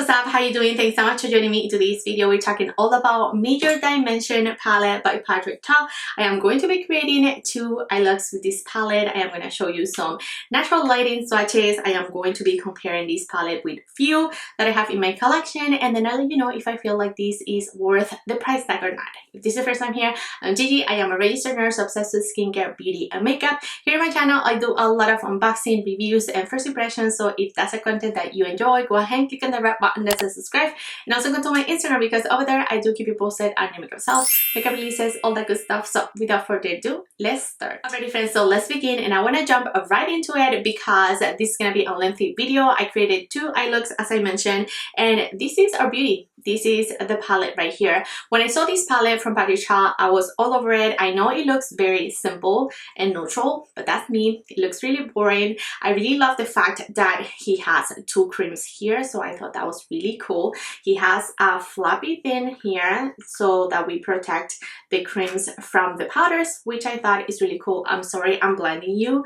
what's up? How you doing? Thanks so much for joining me in today's video. We're talking all about Major Dimension palette by Patrick Ta. I am going to be creating 2 eye looks with this palette. I am going to show you some natural lighting swatches. I am going to be comparing this palette with few that I have in my collection, and then I'll let you know if I feel like this is worth the price tag or not. If this is the first time here, I'm Gigi. I am a registered nurse obsessed with skincare, beauty, and makeup. Here on my channel, I do a lot of unboxing, reviews, and first impressions. So if that's a content that you enjoy, go ahead and click on the red button that says subscribe, and also go to my Instagram because over there I do keep you posted on new makeup sales, makeup releases, all that good stuff. So without further ado, let's start. Alrighty friends, so let's begin, and I want to jump right into it because this is gonna be a lengthy video. I created 2 eye looks as I mentioned, and this is our beauty. This is the palette right here. When I saw this palette from Patrick Ta, I was all over it. I know it looks very simple and neutral, but that's me. It looks really boring. I really love the fact that he has 2 creams here, so I thought that was really cool. He has a floppy thin here so that we protect the creams from the powders, which I thought is really cool. I'm sorry, I'm blinding you.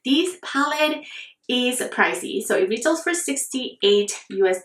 This palette is pricey, so it retails for $68 US,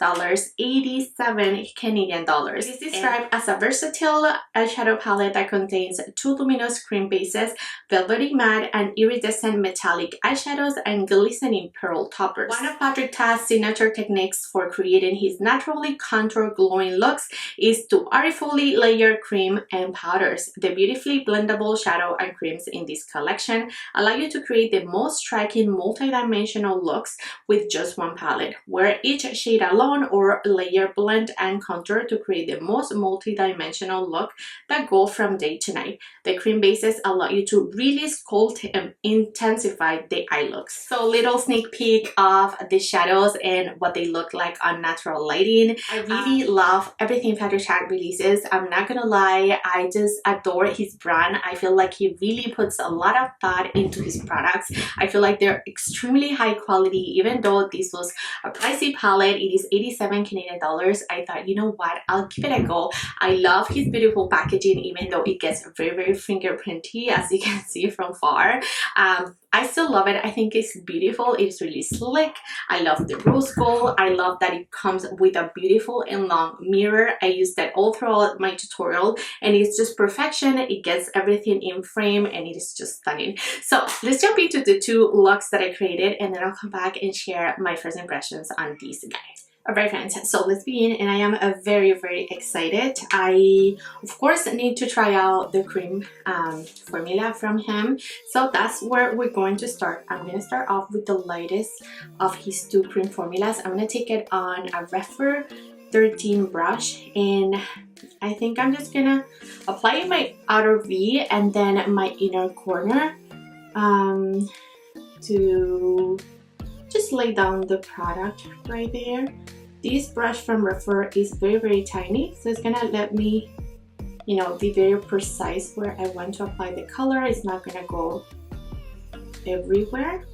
87 Canadian dollars. It is described as a versatile eyeshadow palette that contains 2 luminous cream bases, velvety matte and iridescent metallic eyeshadows, and glistening pearl toppers. One of Patrick Ta's signature techniques for creating his naturally contoured glowing looks is to artfully layer cream and powders. The beautifully blendable shadow and creams in this collection allow you to create the most striking multi-dimensional looks with just one palette. Wear each shade alone or layer, blend, and contour to create the most multi-dimensional look that go from day to night. The cream bases allow you to really sculpt and intensify the eye looks. So little sneak peek of the shadows and what they look like on natural lighting. I really love everything Patrick Ta releases. I'm not gonna lie, I just adore his brand. I feel like he really puts a lot of thought into his products. I feel like they're extremely high quality. Even though this was a pricey palette, it is 87 Canadian dollars. I thought, you know what, I'll give it a go. I love his beautiful packaging, even though it gets very fingerprinty, as you can see from far. I still love it. I think it's beautiful. It's really slick. I love the rose gold. I love that it comes with a beautiful and long mirror. I used that all throughout my tutorial, and it's just perfection. It gets everything in frame, and it is just stunning. So let's jump into the 2 looks that I created, and then I'll come back and share my first impressions on these guys. Alright friends, so let's begin, and I am very excited. I of course need to try out the cream formula from him, so that's where we're going to start. I'm going to start off with the lightest of his 2 cream formulas. I'm going to take it on a Referal 13 brush, and I think I'm just going to apply my outer V and then my inner corner to just lay down the product right there. This brush from Referal is very tiny, so it's gonna let me, you know, be very precise where I want to apply the color. It's not gonna go everywhere.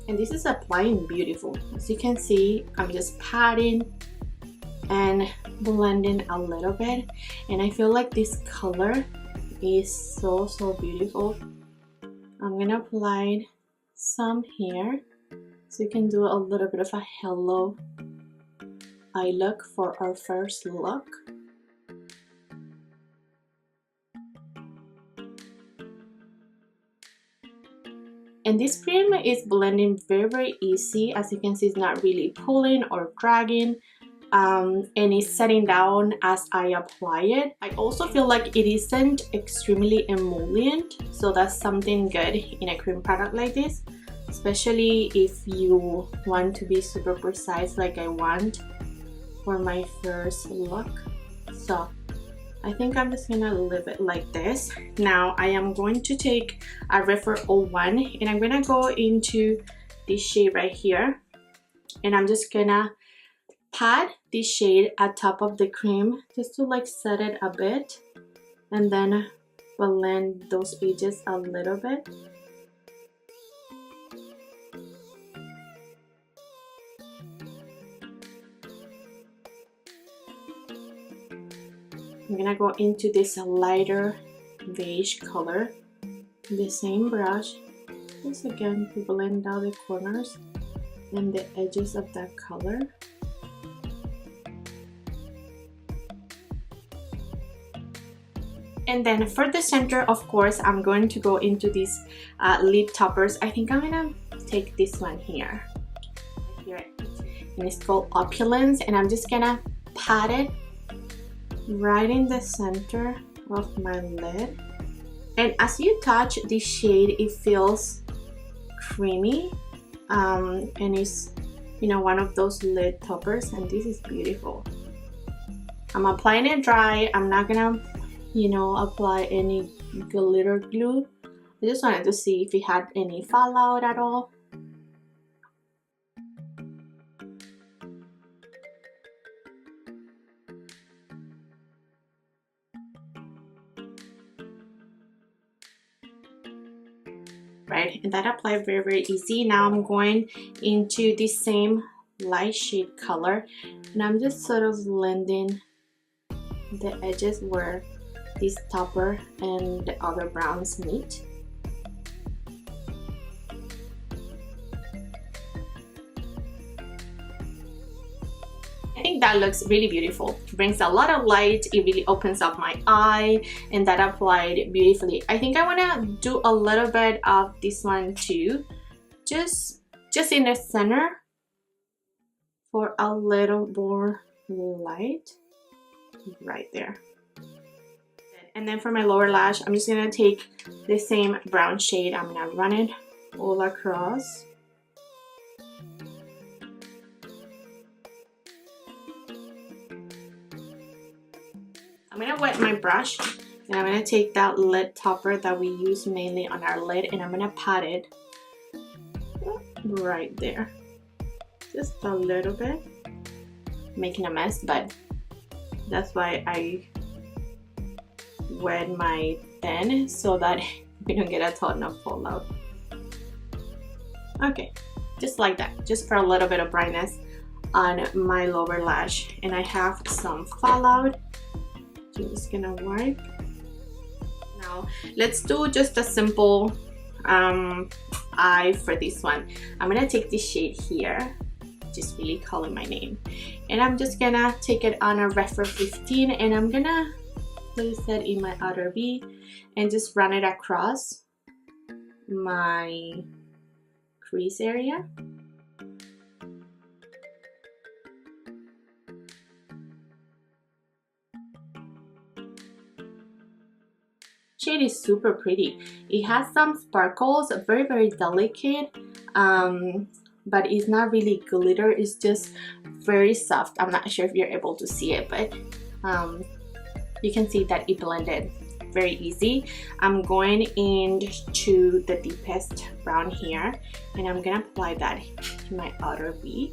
And this is applying beautiful. As you can see, I'm just patting and blending a little bit, and I feel like this color is so beautiful. I'm gonna apply some here so you can do a little bit of a hello eye look for our first look. And this cream is blending very easy. As you can see, it's not really pulling or dragging, and it's setting down as I apply it. I also feel like it isn't extremely emollient, so that's something good in a cream product like this, especially if you want to be super precise like I want for my first look. So I think I'm just gonna leave it like this. Now I am going to take a Referal 01, and I'm gonna go into this shade right here, and I'm just gonna pat this shade at top of the cream just to like set it a bit, and then blend those edges a little bit. I'm gonna go into this lighter beige color, the same brush, just again to blend out the corners and the edges of that color. And then for the center, of course, I'm going to go into these lip toppers. I think I'm gonna take this one here, and it's called Opulence, and I'm just gonna pat it right in the center of my lid. And as you touch this shade, it feels creamy, and it's, you know, one of those lid toppers, and this is beautiful. I'm applying it dry. I'm not gonna, you know, apply any glitter glue. I just wanted to see if it had any fallout at all. Right, and that applied very easy. Now I'm going into the same light shade color, and I'm just sort of blending the edges where this topper and the other browns meet. I think that looks really beautiful. It brings a lot of light. It really opens up my eye, and that applied beautifully. I think I want to do a little bit of this one too, just in the center for a little more light right there. And then for my lower lash, I'm just gonna take the same brown shade. I'm gonna run it all across. I'm gonna wet my brush, and I'm gonna take that lid topper that we use mainly on our lid, and I'm gonna pat it right there, just a little bit, making a mess, but that's why I wet my pen so that we don't get a ton of fallout. Okay, just like that, just for a little bit of brightness on my lower lash. And I have some fallout, so I'm just gonna wipe. Now let's do just a simple eye for this one. I'm gonna take this shade here, just really calling my name, and I'm just gonna take it on a Referal 15, and I'm gonna place it in my outer V and just run it across my crease area. Shade is super pretty. It has some sparkles, very delicate, but it's not really glitter. It's just very soft. I'm not sure if you're able to see it, but you can see that it blended very easy. I'm going into the deepest brown here, and I'm gonna apply that to my outer V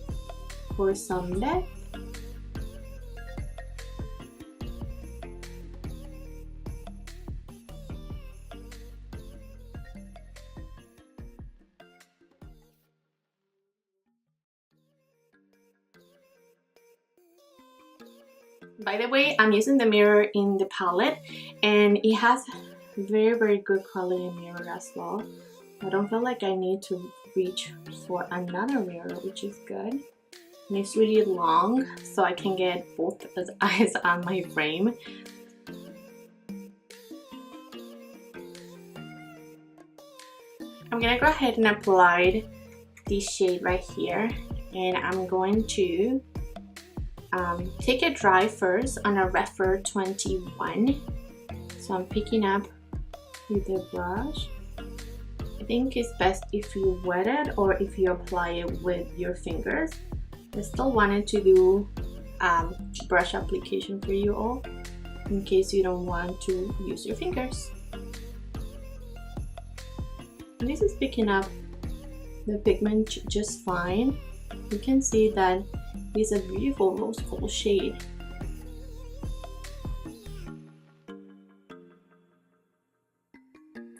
for some depth. By the way, I'm using the mirror in the palette, and it has very good quality mirror as well. I don't feel like I need to reach for another mirror, which is good. And it's really long, so I can get both eyes on my frame. I'm gonna go ahead and apply this shade right here, and I'm going to take it dry first on a Referal 21. So I'm picking up with the brush. I think it's best if you wet it or if you apply it with your fingers. I still wanted to do brush application for you all in case you don't want to use your fingers. And this is picking up the pigment just fine. You can see that it's a beautiful rose gold shade.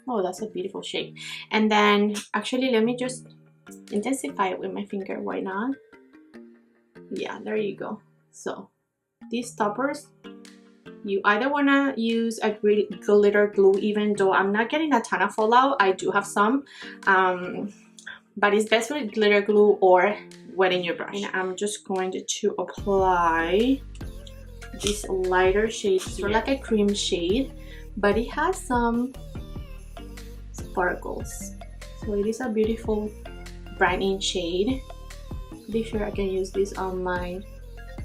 Oh, that's a beautiful shade. And then actually let me just intensify it with my finger. Why not? Yeah, there you go. So these toppers you either want to use a glitter glue, even though I'm not getting a ton of fallout. I do have some, but it's best with glitter glue or wetting your brush. And I'm just going to apply this lighter shade, sort of like a cream shade, but it has some sparkles, so it is a beautiful brightening shade. Pretty sure I can use this on my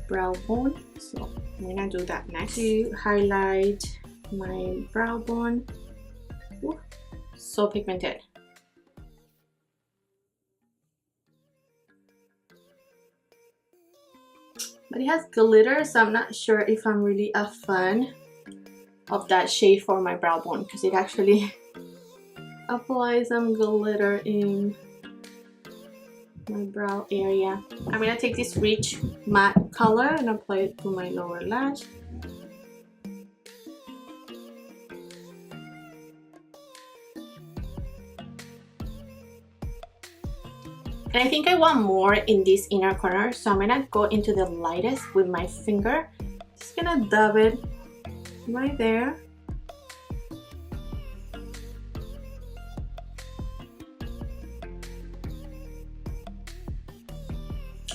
brow bone, so I'm gonna do that next to highlight my brow bone. Ooh, so pigmented. But it has glitter, so I'm not sure if I'm really a fan of that shade for my brow bone, because it actually applies some glitter in my brow area. I'm gonna take this rich matte color and apply it to my lower lash. And I think I want more in this inner corner, so I'm gonna go into the lightest with my finger. Just gonna dab it right there.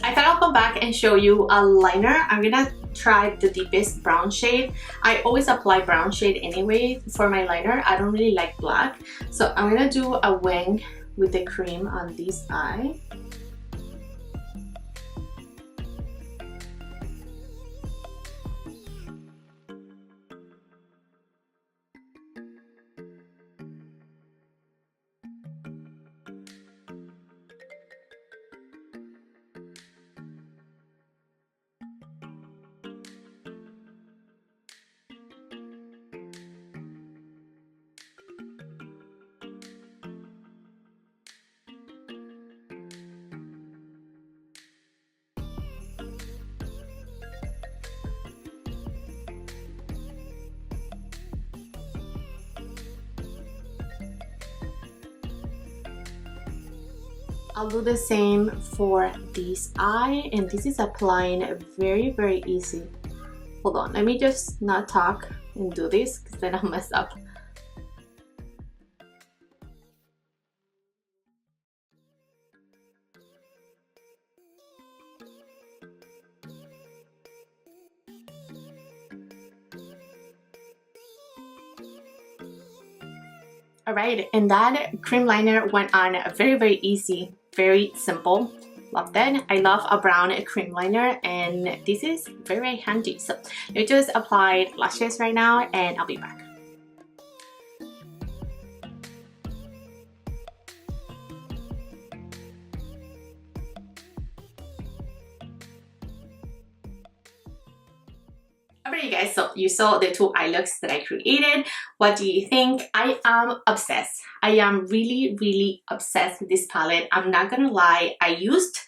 I thought I'll come back and show you a liner. I'm gonna try the deepest brown shade. I always apply brown shade anyway for my liner. I don't really like black, so I'm gonna do a wing with the cream on this eye. I'll do the same for this eye, and this is applying very easy. Hold on, let me just not talk and do this, because then I'll mess up. Alright, and that cream liner went on very easy, very simple. Loved it. I love a brown cream liner, and this is very handy. So let me just apply lashes right now, and I'll be back. Alright, you guys, so you saw the two eye looks that I created. What do you think? I am obsessed. I am really obsessed with this palette. I'm not gonna lie, I used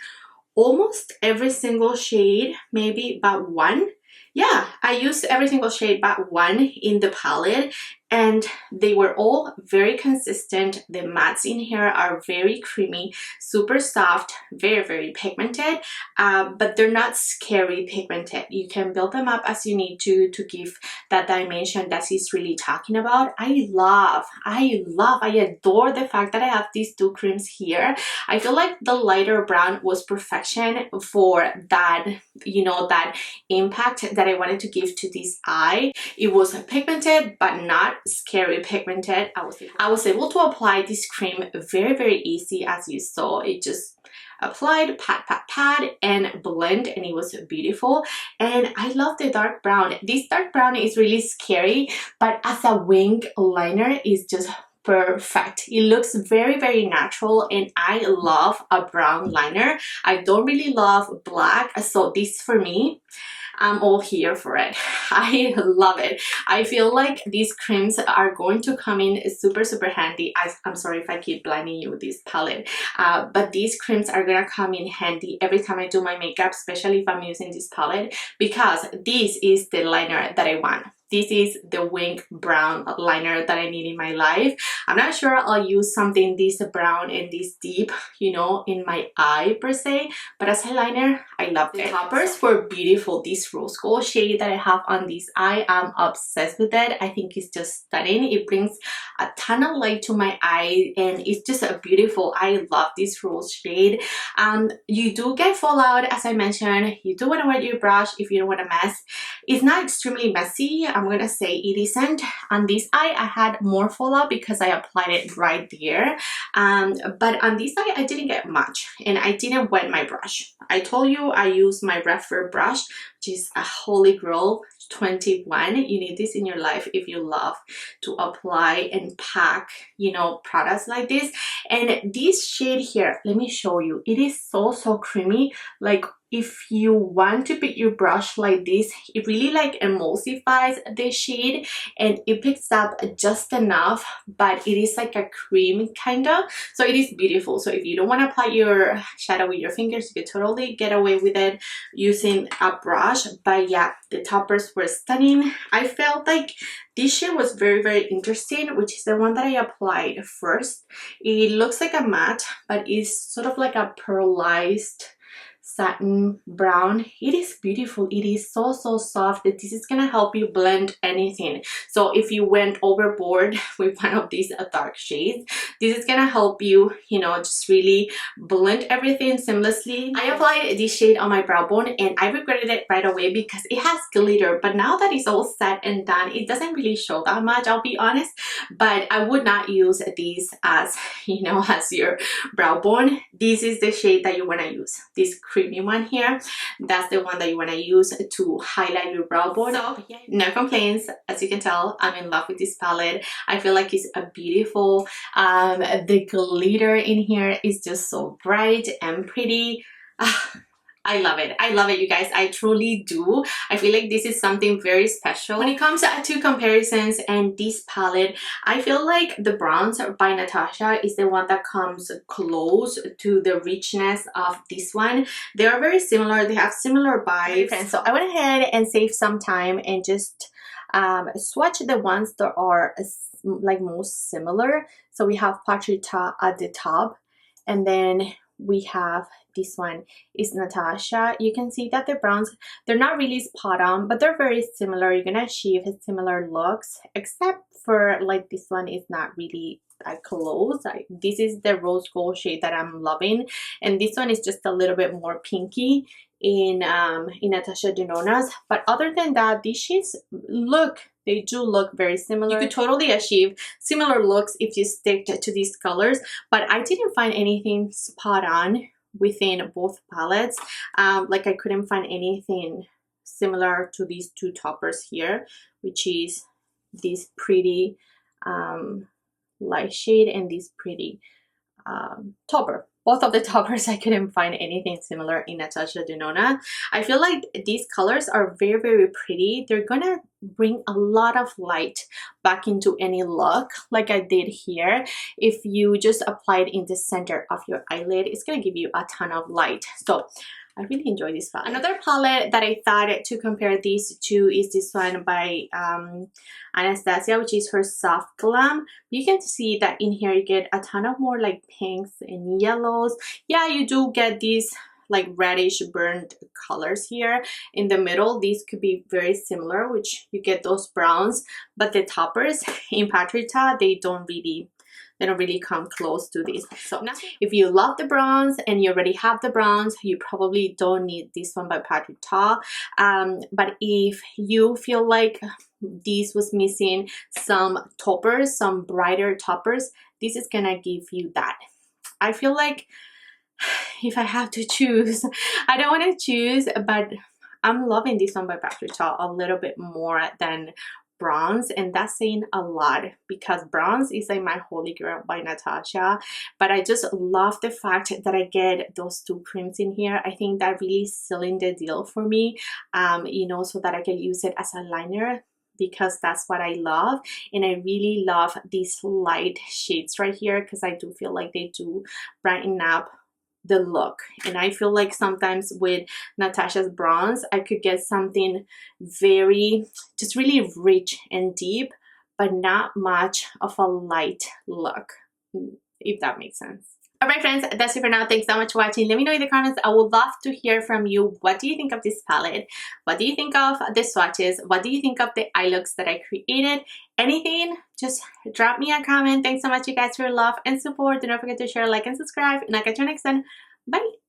almost every single shade, maybe but one. Yeah, I used every single shade but one in the palette, and they were all very consistent. The mattes in here are very creamy, super soft, very pigmented, but they're not scary pigmented. You can build them up as you need to give that dimension that he's really talking about. I adore the fact that I have these two creams here. I feel like the lighter brown was perfection for that, you know, that impact that I wanted to give to this eye. It was pigmented but not scary pigmented. I was able to apply this cream very easy, as you saw. It just applied, pat and blend, and it was beautiful. And I love the dark brown. This dark brown is really scary, but as a wing liner is just perfect. It looks very natural, and I love a brown liner. I don't really love black, so this for me, I'm all here for it. I love it. I feel like these creams are going to come in super handy. I'm sorry if I keep blinding you with this palette, but these creams are gonna come in handy every time I do my makeup, especially if I'm using this palette, because this is the liner that I want. This is the wing brown liner that I need in my life. I'm not sure I'll use something this brown and this deep, you know, in my eye per se, but as eyeliner, I love it. The toppers were beautiful. This rose gold shade that I have on this eye, I'm obsessed with it. I think it's just stunning. It brings a ton of light to my eye and it's just a beautiful. I love this rose shade. You do get fallout, as I mentioned. You do want to wet your brush if you don't want to mess. It's not extremely messy. I'm gonna say it isn't. On this eye, I had more fallout because I applied it right there. But on this eye, I didn't get much, and I didn't wet my brush. I told you I use my Referal brush, which is a holy grail. 21. You need this in your life if you love to apply and pack, you know, products like this. And this shade here, let me show you. It is so creamy. Like, if you want to pick your brush like this, it really like emulsifies the shade and it picks up just enough, but it is like a cream kind of. So it is beautiful. So if you don't want to apply your shadow with your fingers, you can totally get away with it using a brush. But yeah, the toppers were stunning. I felt like this shade was very interesting, which is the one that I applied first. It looks like a matte, but it's sort of like a pearlized satin brown. It is beautiful. It is so soft that this is gonna help you blend anything. So if you went overboard with one of these dark shades, this is gonna help you, you know, just really blend everything seamlessly. I applied this shade on my brow bone and I regretted it right away because it has glitter, but now that it's all set and done, it doesn't really show that much, I'll be honest. But I would not use these as, you know, as your brow bone. This is the shade that you want to use, this creamy one here. That's the one that you want to use to highlight your brow bone. So yeah, no complaints. As you can tell, I'm in love with this palette. I feel like it's a beautiful. The glitter in here is just so bright and pretty. I love it. I love it, you guys. I truly do. I feel like this is something very special. When it comes to comparisons and this palette, I feel like the bronze by Natasha is the one that comes close to the richness of this one. They are very similar. They have similar vibes. And so I went ahead and saved some time and just swatch the ones that are like most similar. So we have Patrita at the top, and then we have this one is Natasha. You can see that the browns, they're not really spot on, but they're very similar. You're gonna achieve similar looks, except for like this one is not really that close. This is the rose gold shade that I'm loving, and this one is just a little bit more pinky in Natasha Denona's. But other than that, these shades they do look very similar. You could totally achieve similar looks if you stick to these colors, but I didn't find anything spot on within both palettes. Like, I couldn't find anything similar to these two toppers here, which is this pretty light shade and this pretty topper. Both of the toppers, I couldn't find anything similar in Natasha Denona. I feel like these colors are very pretty. They're gonna bring a lot of light back into any look, like I did here. If you just apply it in the center of your eyelid, it's gonna give you a ton of light. So I really enjoy this palette. Another palette that I thought to compare these two is this one by Anastasia, which is her Soft Glam. You can see that in here you get a ton of more like pinks and yellows. Yeah, you do get these like reddish burnt colors here in the middle. These could be very similar, which you get those browns, but the toppers in Patrita, they don't really come close to this. So now, if you love the browns and you already have the browns, you probably don't need this one by Patrita. But if you feel like this was missing some toppers, some brighter toppers, this is gonna give you that. I feel like if I have to choose, I don't want to choose, but I'm loving this one by Patrita a little bit more than bronze, and that's saying a lot because bronze is like my holy grail by Natasha, but I just love the fact that I get those two creams in here. I think that really sealing the deal for me, you know, so that I can use it as a liner, because that's what I love. And I really love these light shades right here because I do feel like they do brighten up the look. And I feel like sometimes with Natasha's bronze, I could get something very, just really rich and deep, but not much of a light look, if that makes sense. Alright friends, that's it for now. Thanks so much for watching. Let me know in the comments. I would love to hear from you. What do you think of this palette? What do you think of the swatches? What do you think of the eye looks that I created? Anything, just drop me a comment. Thanks so much you guys for your love and support. Do not forget to share, like, and subscribe. And I'll catch you next time. Bye!